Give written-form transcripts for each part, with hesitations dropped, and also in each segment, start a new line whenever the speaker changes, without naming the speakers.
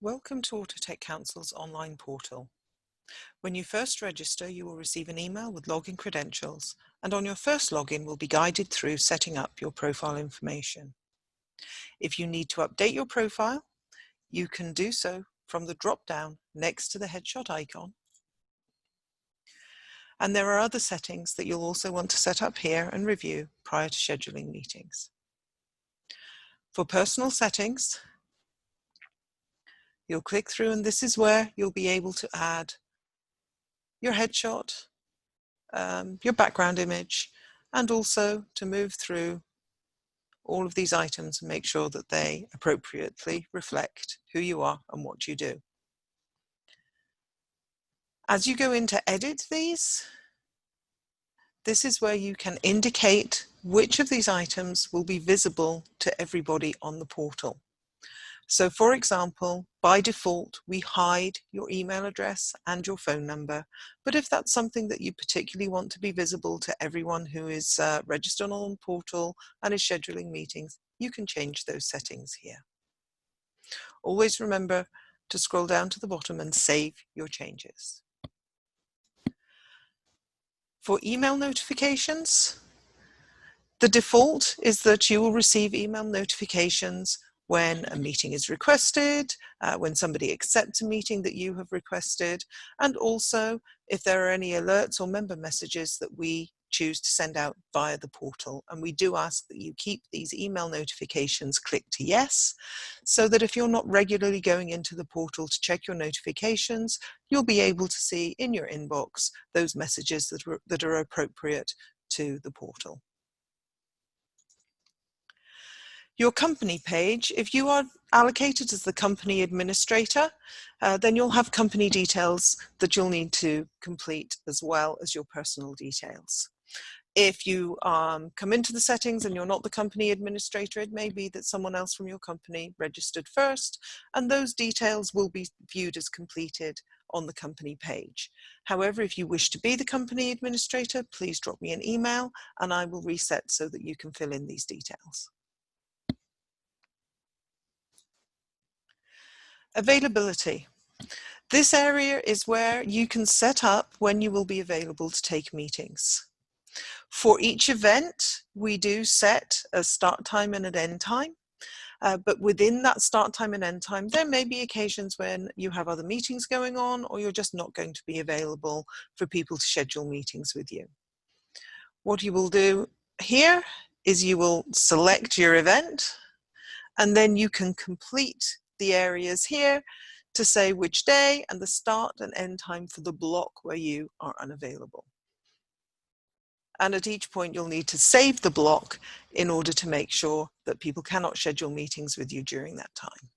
Welcome to Autotech Council's online portal. When you first register, you will receive an email with login credentials, and on your first login will be guided through setting up your profile information. If you need to update your profile, you can do so from the drop-down next to the headshot icon. And there are other settings that you'll also want to set up here and review prior to scheduling meetings. For personal settings, you'll click through, and this is where you'll be able to add your headshot, your background image, and also to move through all of these items and make sure that they appropriately reflect who you are and what you do. As you go in to edit these, this is where you can indicate which of these items will be visible to everybody on the portal. So for example, by default, we hide your email address and your phone number. But if that's something that you particularly want to be visible to everyone who is registered on the portal and is scheduling meetings, you can change those settings here. Always remember to scroll down to the bottom and save your changes. For email notifications, the default is that you will receive email notifications when a meeting is requested, when somebody accepts a meeting that you have requested, and also if there are any alerts or member messages that we choose to send out via the portal. And we do ask that you keep these email notifications clicked to yes, so that if you're not regularly going into the portal to check your notifications, you'll be able to see in your inbox those messages that are appropriate to the portal. Your company page, if you are allocated as the company administrator, then you'll have company details that you'll need to complete as well as your personal details. If you come into the settings and you're not the company administrator, it may be that someone else from your company registered first, and those details will be viewed as completed on the company page. However, if you wish to be the company administrator, please drop me an email and I will reset so that you can fill in these details. Availability. This area is where you can set up when you will be available to take meetings. For each event, we do set a start time and an end time. But within that start time and end time, there may be occasions when you have other meetings going on or you're just not going to be available for people to schedule meetings with you. What you will do here is you will select your event, and then you can complete the areas here to say which day and the start and end time for the block where you are unavailable. And at each point you'll need to save the block in order to make sure that people cannot schedule meetings with you during that time.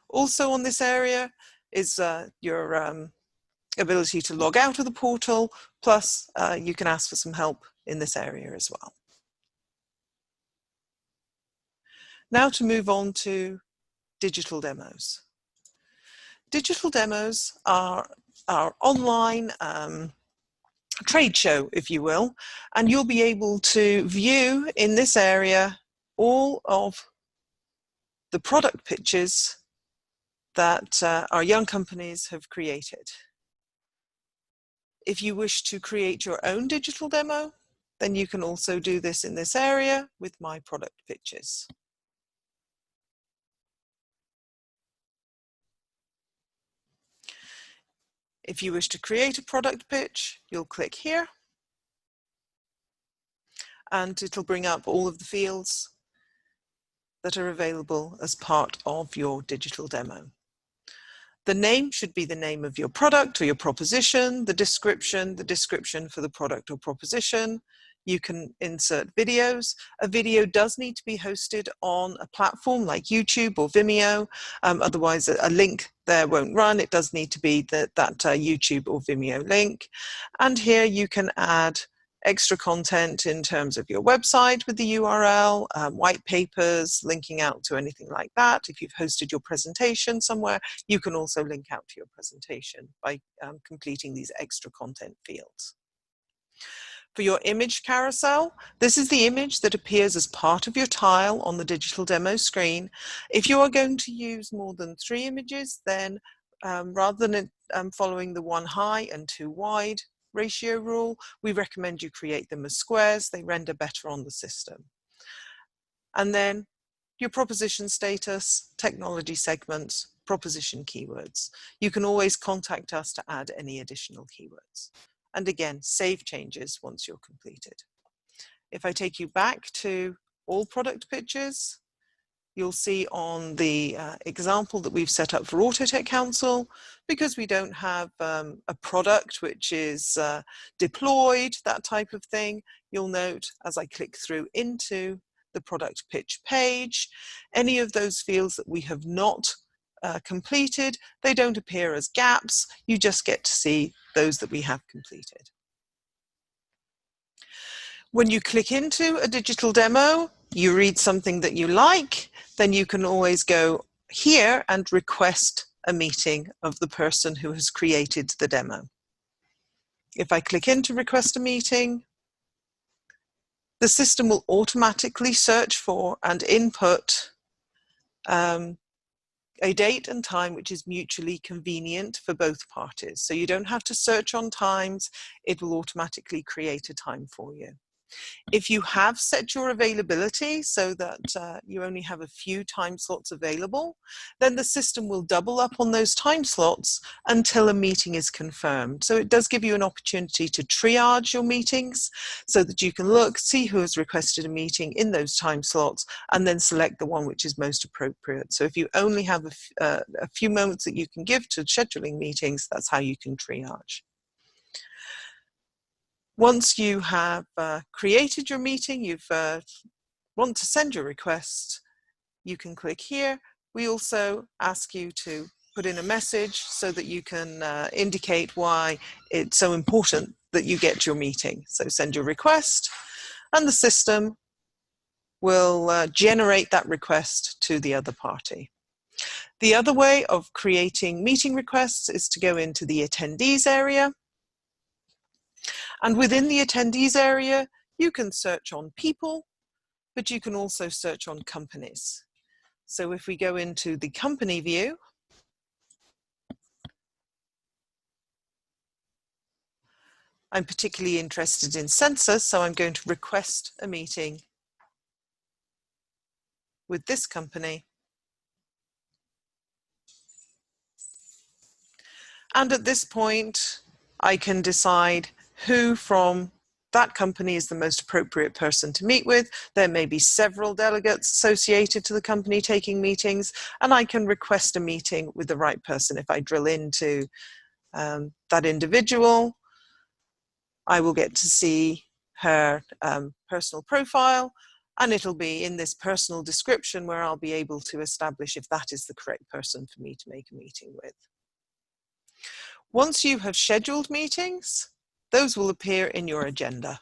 Also on this area is your ability to log out of the portal, plus you can ask for some help in this area as well. Now to move on to digital demos. Digital demos are our online trade show, if you will, and you'll be able to view in this area all of the product pictures that our young companies have created. If you wish to create your own digital demo, then you can also do this in this area with My Product Pictures. If you wish to create a product pitch, you'll click here and it'll bring up all of the fields that are available as part of your digital demo. The name should be the name of your product or your proposition, the description for the product or proposition. You can insert videos. A video does need to be hosted on a platform like YouTube or Vimeo, otherwise a link there won't run. It does need to be that YouTube or Vimeo link. And here you can add extra content in terms of your website with the URL, white papers, linking out to anything like that. If you've hosted your presentation somewhere, you can also link out to your presentation by completing these extra content fields. For your image carousel, this is the image that appears as part of your tile on the digital demo screen. If you are going to use more than 3 images, then rather than following the 1 high and 2 wide ratio rule, we recommend you create them as squares. They render better on the system. And then your proposition status, technology segments, proposition keywords. You can always contact us to add any additional keywords. And again, save changes once you're completed. If I take you back to all product pictures, you'll see on the example that we've set up for Autotech Council, because we don't have a product which is deployed, that type of thing, you'll note as I click through into the product pitch page, any of those fields that we have not completed, they don't appear as gaps. You just get to see those that we have completed. When you click into a digital demo, you read something that you like, then you can always go here and request a meeting of the person who has created the demo. If I click into request a meeting, the system will automatically search for and input a date and time which is mutually convenient for both parties. So you don't have to search on times, it will automatically create a time for you. If you have set your availability so that you only have a few time slots available, then the system will double up on those time slots until a meeting is confirmed. So it does give you an opportunity to triage your meetings so that you can look, see who has requested a meeting in those time slots, and then select the one which is most appropriate. So if you only have a few moments that you can give to scheduling meetings, that's how you can triage. Once you have created your meeting, you want to send your request, you can click here. We also ask you to put in a message so that you can indicate why it's so important that you get your meeting. So send your request and the system will generate that request to the other party. The other way of creating meeting requests is to go into the attendees area. And within the attendees area, you can search on people, but you can also search on companies. So if we go into the company view, I'm particularly interested in Census, so I'm going to request a meeting with this company. And at this point, I can decide who from that company is the most appropriate person to meet with. There may be several delegates associated to the company taking meetings, and I can request a meeting with the right person. If I drill into that individual, I will get to see her personal profile, and it'll be in this personal description where I'll be able to establish if that is the correct person for me to make a meeting with. Once you have scheduled meetings, those will appear in your agenda.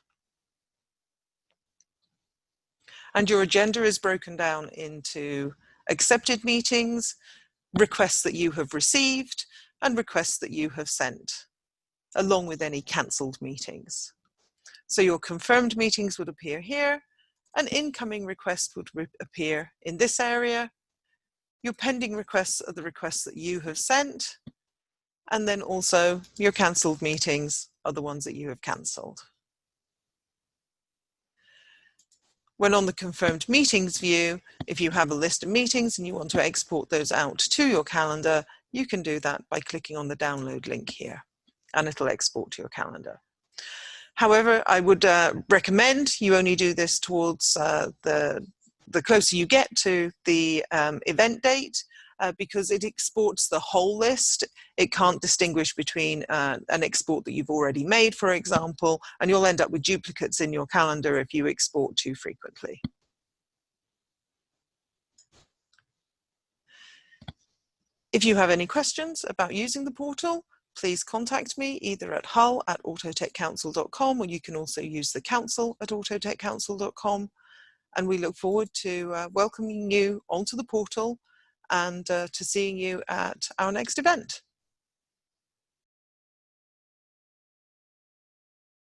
And your agenda is broken down into accepted meetings, requests that you have received, and requests that you have sent, along with any cancelled meetings. So your confirmed meetings would appear here, an incoming request would appear in this area, your pending requests are the requests that you have sent, and then also your cancelled meetings are the ones that you have cancelled. When on the confirmed meetings view, if you have a list of meetings and you want to export those out to your calendar, you can do that by clicking on the download link here, and it'll export to your calendar. However, I would recommend you only do this towards the closer you get to the event date, because it exports the whole list. It can't distinguish between an export that you've already made, for example, and you'll end up with duplicates in your calendar if you export too frequently. If you have any questions about using the portal, please contact me either at hull@autotechcouncil.com, or you can also use the council@autotechcouncil.com. And we look forward to welcoming you onto the portal and to seeing you at our next event.